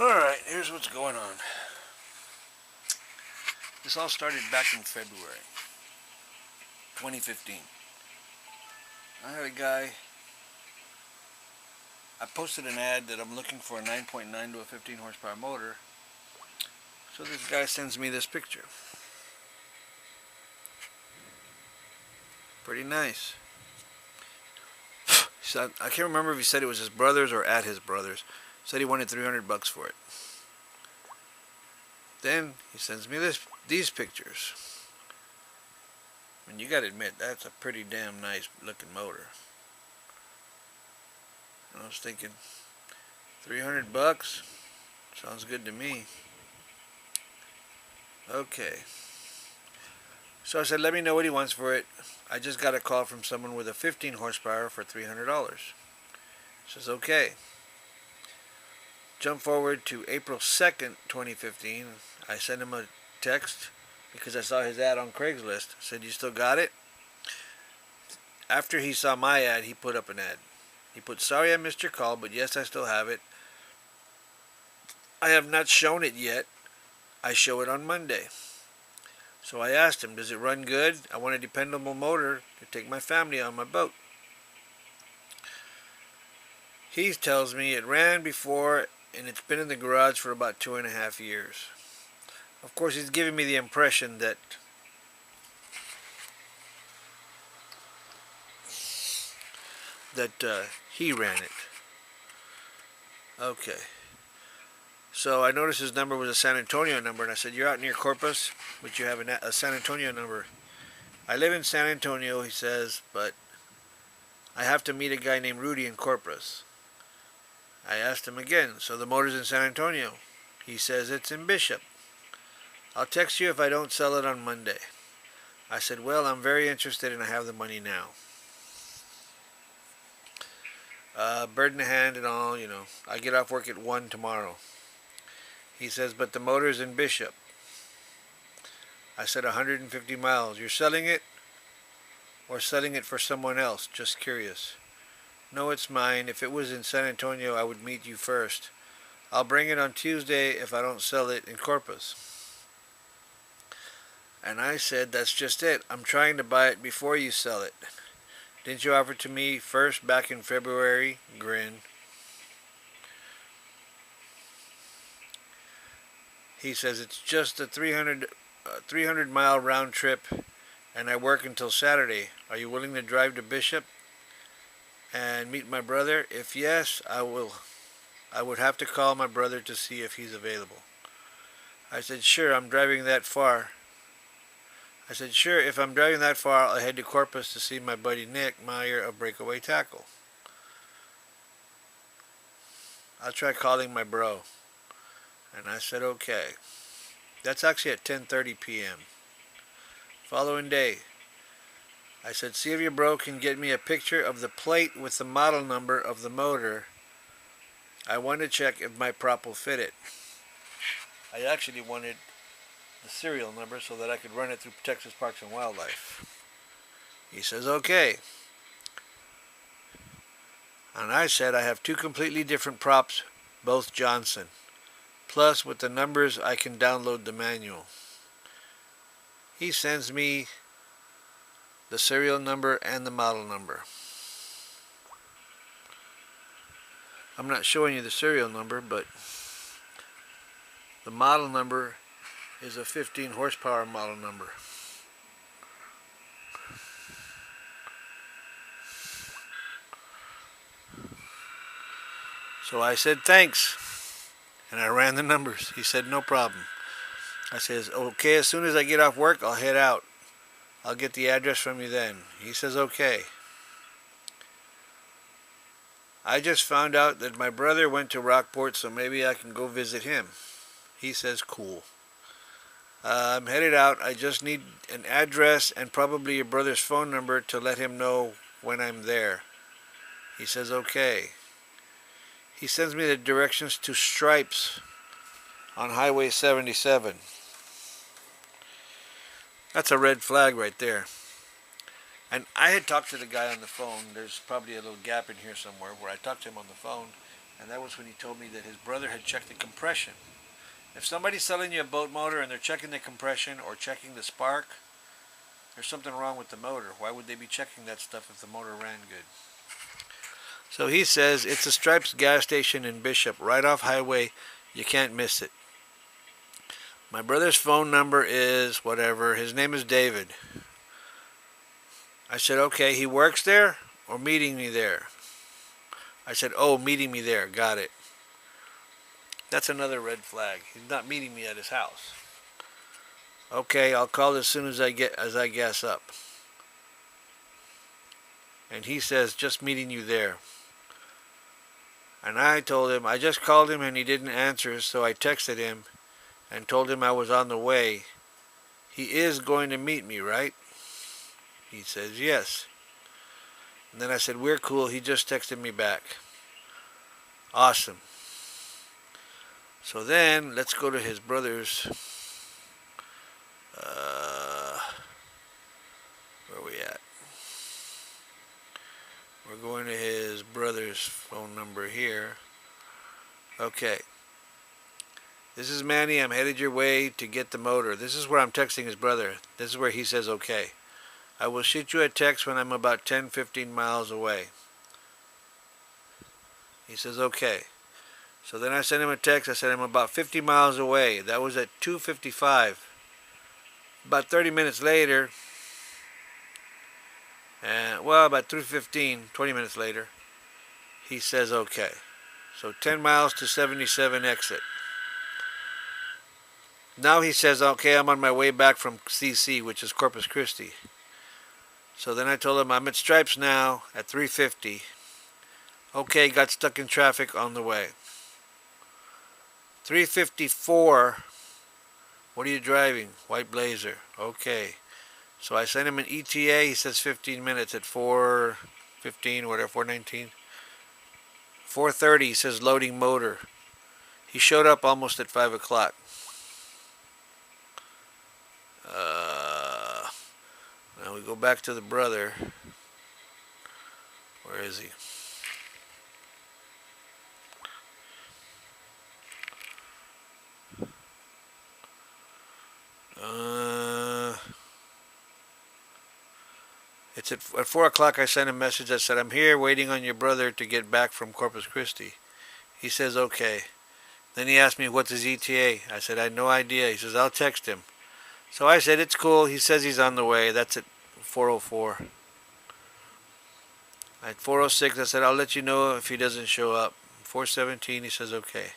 Alright, here's what's going on. This all started back in February 2015. I had a guy, I posted an ad that I'm looking for a 9.9 to a 15 horsepower motor. So this guy sends me this picture. Pretty nice. So I can't remember if he said it was his brother's or at his brother's. Said he wanted $300 for it. Then he sends me these pictures. And you gotta admit, that's a pretty damn nice looking motor. And I was thinking, $300? Sounds good to me. Okay. So I said, let me know what he wants for it. I just got a call from someone with a 15 horsepower for $300. Says, okay. Jump forward to April 2nd, 2015. I sent him a text because I saw his ad on Craigslist. Said, you still got it? After he saw my ad, he put up an ad. He put, sorry I missed your call, but yes, I still have it. I have not shown it yet. I show it on Monday. So I asked him, does it run good? I want a dependable motor to take my family on my boat. He tells me it ran before and it's been in the garage for about 2.5 years. Of course, he's giving me the impression that he ran it. Okay. So I noticed his number was a San Antonio number, and I said, you're out near Corpus, but you have a San Antonio number. I live in San Antonio, he says, but I have to meet a guy named Rudy in Corpus. I asked him again, so the motor's in San Antonio. He says it's in Bishop. I'll text you if I don't sell it on Monday. I said, well, I'm very interested and I have the money now. Bird in the hand and all, you know. I get off work at 1 tomorrow. He says, but the motor's in Bishop. I said 150 miles. You're selling it or selling it for someone else? Just curious. No, it's mine. If it was in San Antonio, I would meet you first. I'll bring it on Tuesday if I don't sell it in Corpus. And I said, that's just it. I'm trying to buy it before you sell it. Didn't you offer to me first back in February? Grin. He says, it's just a 300 mile round trip and I work until Saturday. Are you willing to drive to Bishop and meet my brother? If yes, I will. I would have to call my brother to see if he's available. I said, sure, I'm driving that far. I said, sure, if I'm driving that far, I'll head to Corpus to see my buddy Nick Meyer of Breakaway Tackle. I'll try calling my bro. And I said, okay. That's actually at 10:30 p.m. Following day, I said, see if your bro can get me a picture of the plate with the model number of the motor. I want to check if my prop will fit it. I actually wanted the serial number so that I could run it through Texas Parks and Wildlife. He says, okay. And I said, I have 2 completely different props, both Johnson. Plus, with the numbers, I can download the manual. He sends me the serial number and the model number. I'm not showing you the serial number, but the model number is a 15 horsepower model number. So I said, thanks. And I ran the numbers. He said, no problem. I says, okay, as soon as I get off work, I'll head out. I'll get the address from you then. He says, okay. I just found out that my brother went to Rockport, so maybe I can go visit him. He says, cool. I'm headed out. I just need an address and probably your brother's phone number to let him know when I'm there. He says, okay. He sends me the directions to Stripes on Highway 77. That's a red flag right there. And I had talked to the guy on the phone. There's probably a little gap in here somewhere where I talked to him on the phone. And that was when he told me that his brother had checked the compression. If somebody's selling you a boat motor and they're checking the compression or checking the spark, there's something wrong with the motor. Why would they be checking that stuff if the motor ran good? So he says it's a Stripes gas station in Bishop, right off highway. You can't miss it. My brother's phone number is whatever. His name is David. I said, okay, he works there or meeting me there? I said, oh, meeting me there. Got it. That's another red flag. He's not meeting me at his house. Okay, I'll call as soon as I gas up. And he says, just meeting you there. And I told him, I just called him and he didn't answer, so I texted him and told him I was on the way. He is going to meet me, right? He says, yes. And then I said, we're cool. He just texted me back. Awesome. So then, let's go to his brother's. Where are we at? We're going to his brother's phone number here. Okay. This is Manny. I'm headed your way to get the motor. This is where I'm texting his brother. This is where he says, okay. I will shoot you a text when I'm about 10-15 miles away. He says, okay. So then I sent him a text. I said, I'm about 50 miles away. That was at 2:55. About 30 minutes later, about 3:15, 20 minutes later, he says, okay. So 10 miles to 77 exit. Now he says, okay, I'm on my way back from CC, which is Corpus Christi. So then I told him, I'm at Stripes now at 3:50. Okay, got stuck in traffic on the way. 3:54, what are you driving? White Blazer. Okay. So I sent him an ETA. He says 15 minutes at 4:15, whatever, 4:19. 4:30, he says loading motor. He showed up almost at 5 o'clock. Now we go back to the brother. Where is he? It's at 4 o'clock. I sent a message. I said, I'm here waiting on your brother to get back from Corpus Christi. He says, okay. Then he asked me, what's his ETA? I said, I had no idea. He says, I'll text him. So I said, it's cool. He says he's on the way. That's at 4:04. At 4:06, I said, I'll let you know if he doesn't show up. 4:17, he says, okay.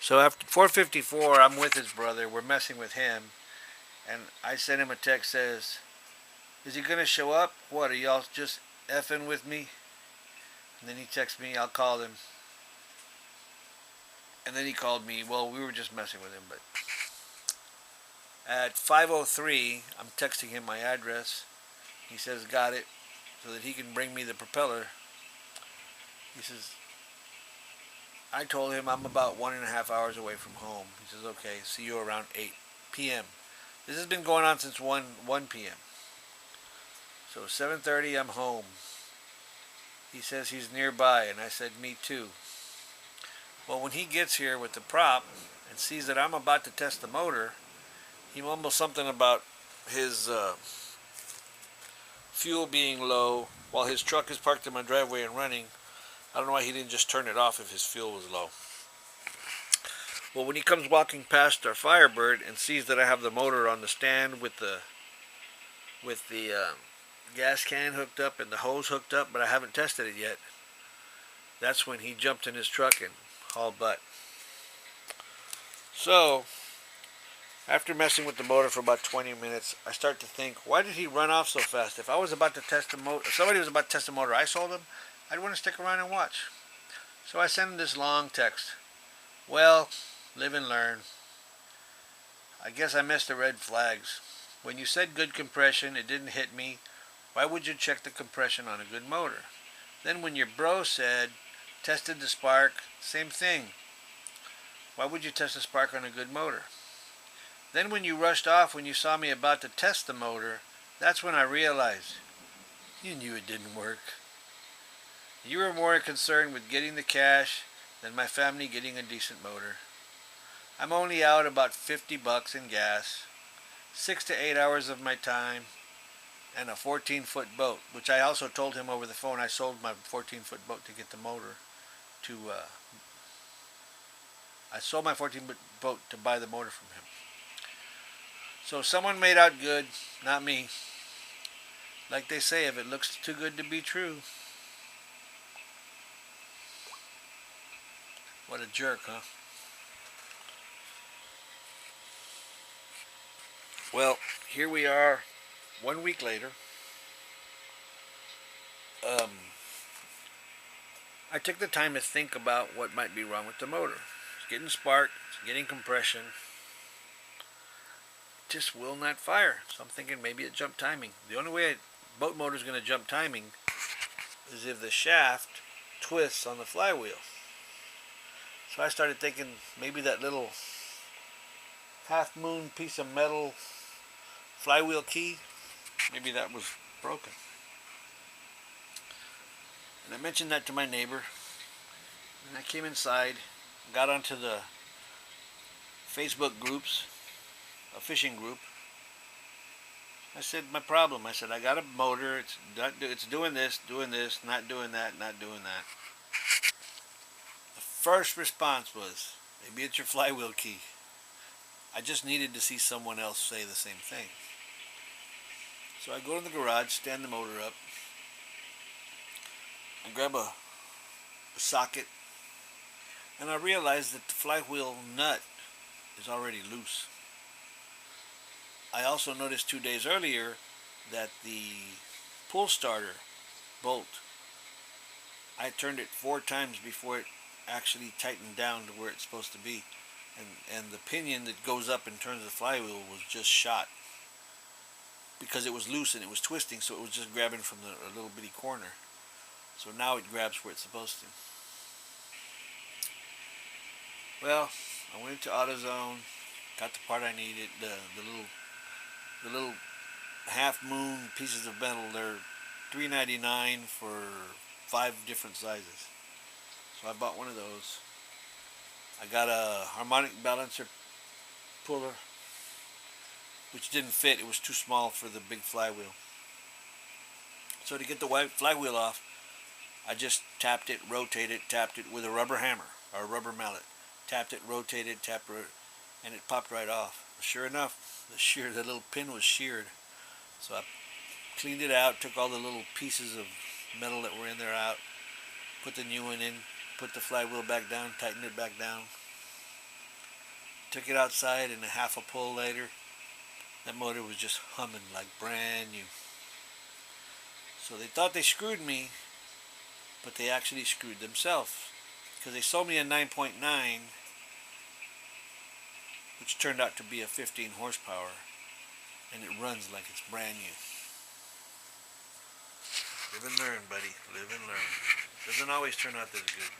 So after 4:54, I'm with his brother. We're messing with him. And I sent him a text says, is he going to show up? What, are y'all just effing with me? And then he texts me, I'll call him. And then he called me. Well, we were just messing with him. But at 5:03, I'm texting him my address. He says, got it, so that he can bring me the propeller. He says, I told him I'm about 1.5 hours away from home. He says, okay, see you around 8 p.m. This has been going on since 1 p.m. So 7:30, I'm home. He says he's nearby, and I said, me too. Well, when he gets here with the prop and sees that I'm about to test the motor, he mumbles something about his fuel being low while his truck is parked in my driveway and running. I don't know why he didn't just turn it off if his fuel was low. Well, when he comes walking past our Firebird and sees that I have the motor on the stand with the gas can hooked up and the hose hooked up, but I haven't tested it yet, that's when he jumped in his truck and hauled butt. So, after messing with the motor for about 20 minutes, I start to think, why did he run off so fast? If I was about to test the motor, if somebody was about to test the motor I sold him, I'd want to stick around and watch. So I sent him this long text. Well, live and learn. I guess I missed the red flags. When you said good compression, it didn't hit me. Why would you check the compression on a good motor? Then when your bro said, tested the spark, same thing. Why would you test the spark on a good motor? Then when you rushed off when you saw me about to test the motor, that's when I realized you knew it didn't work. You were more concerned with getting the cash than my family getting a decent motor. I'm only out about $50 in gas, 6 to 8 hours of my time, and a 14-foot boat, which I also told him over the phone I sold my 14-foot boat to get the motor to, I sold my 14-foot boat to buy the motor from him. So someone made out good, not me. Like they say, if it looks too good to be true. What a jerk, huh? Well, here we are, 1 week later. I took the time to think about what might be wrong with the motor. It's getting spark, it's getting compression. It just will not fire. So I'm thinking maybe it jumped timing. The only way a boat motor is going to jump timing is if the shaft twists on the flywheel. So I started thinking maybe that little half-moon piece of metal flywheel key, maybe that was broken. And I mentioned that to my neighbor, and I came inside, got onto the Facebook groups, a fishing group. I said my problem. I said I got a motor. It's doing this, not doing that, not doing that. The first response was, maybe it's your flywheel key. I just needed to see someone else say the same thing. So I go to the garage, stand the motor up, and grab a socket, and I realize that the flywheel nut is already loose. I also noticed 2 days earlier that the pull starter bolt, I turned it 4 times before it actually tightened down to where it's supposed to be. And the pinion that goes up and turns the flywheel was just shot because it was loose and it was twisting, so it was just grabbing from a little bitty corner. So now it grabs where it's supposed to. Well, I went into AutoZone, got the part I needed, the little half-moon pieces of metal. They're $3.99 for 5 different sizes. So I bought one of those. I got a harmonic balancer puller, which didn't fit. It was too small for the big flywheel. So to get the flywheel off, I just tapped it, rotated, tapped it with a rubber hammer or a rubber mallet. Tapped it, rotated, tapped it, and it popped right off. Sure enough, the little pin was sheared. So I cleaned it out, took all the little pieces of metal that were in there out, put the new one in, put the flywheel back down, tightened it back down. Took it outside, and a half a pull later, that motor was just humming like brand new. So they thought they screwed me, but they actually screwed themselves, because they sold me a 9.9, which turned out to be a 15 horsepower, and it runs like it's brand new. Live and learn, buddy. Live and learn. Doesn't always turn out this good.